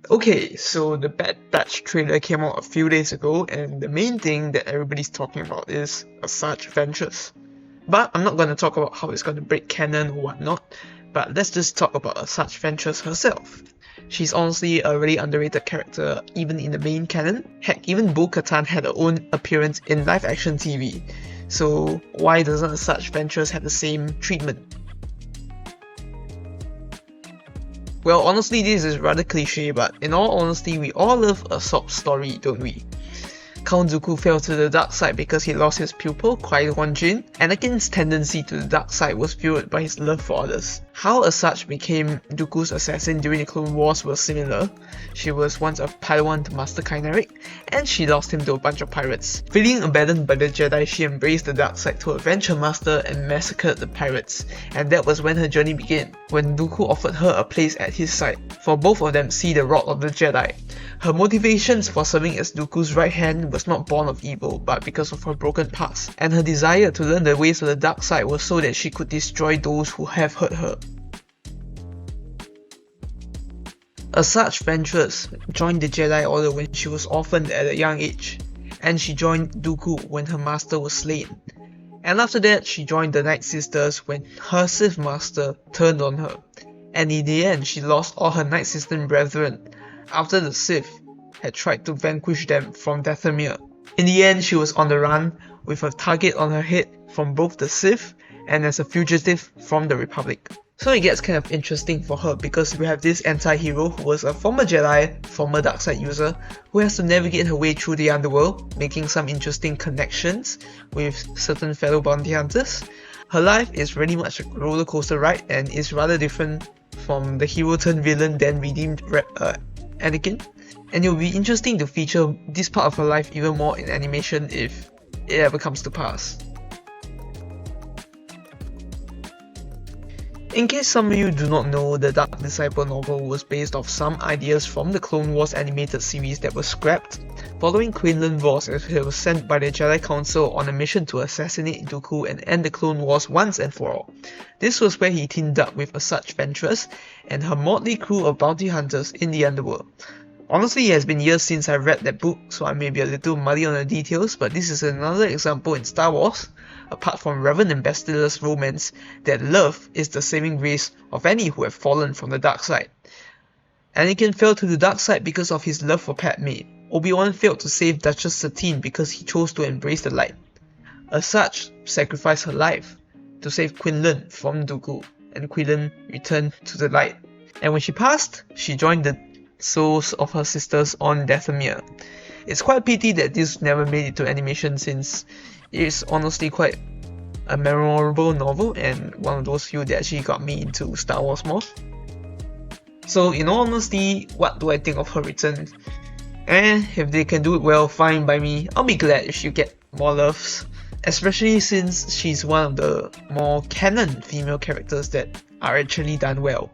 Okay, so the Bad Batch trailer came out a few days ago, and the main thing that everybody's talking about is Asajj Ventress. But I'm not going to talk about how it's going to break canon or whatnot, but let's just talk about Asajj Ventress herself. She's honestly a really underrated character even in the main canon. Heck, even Bo-Katan had her own appearance in live-action TV. So why doesn't Asajj Ventress have the same treatment? Well, honestly, this is rather cliche, but in all honesty, we all love a sob story, don't we? Count Dooku fell to the dark side because he lost his pupil, Qui-Gon Jinn. Anakin's tendency to the dark side was fueled by his love for others. How Asajj became Dooku's assassin during the Clone Wars was similar. She was once a Padawan to Master Kynaric, and she lost him to a bunch of pirates. Feeling abandoned by the Jedi, she embraced the dark side to avenge her master and massacred the pirates. And that was when her journey began, when Dooku offered her a place at his side, for both of them see the rod of the Jedi. Her motivations for serving as Dooku's right hand was not born of evil, but because of her broken past, and her desire to learn the ways of the dark side was so that she could destroy those who have hurt her. Asajj Ventress joined the Jedi Order when she was orphaned at a young age, and she joined Dooku when her master was slain. And after that, she joined the Night Sisters when her Sith master turned on her, and in the end she lost all her Night Sister brethren after the Sith had tried to vanquish them from Dathomir. In the end, she was on the run with a target on her head from both the Sith and as a fugitive from the Republic. So it gets kind of interesting for her because we have this anti-hero who was a former Jedi, former Darkseid user, who has to navigate her way through the underworld, making some interesting connections with certain fellow bounty hunters. Her life is really much a roller coaster ride and is rather different from the hero turned villain then redeemed Anakin. And it will be interesting to feature this part of her life even more in animation if it ever comes to pass. In case some of you do not know, the Dark Disciple novel was based off some ideas from the Clone Wars animated series that were scrapped following Quinlan Vos as he was sent by the Jedi Council on a mission to assassinate Dooku and end the Clone Wars once and for all. This was where he teamed up with Asajj Ventress and her motley crew of bounty hunters in the underworld. Honestly, it has been years since I read that book, so I may be a little muddy on the details, but this is another example in Star Wars, apart from Revan and Bastilla's romance, that love is the saving grace of any who have fallen from the dark side. Anakin fell to the dark side because of his love for Padme. Obi-Wan failed to save Duchess Satine because he chose to embrace the light. Asajj sacrificed her life to save Quinlan from Dooku, and Quinlan returned to the light. And when she passed, she joined the souls of her sisters on Dathomir. It's quite a pity that this never made it to animation since it is honestly quite a memorable novel and one of those few that actually got me into Star Wars more. So in all honesty, what do I think of her return? If they can do it well, fine by me. I'll be glad if she get more loves, especially since she's one of the more canon female characters that are actually done well.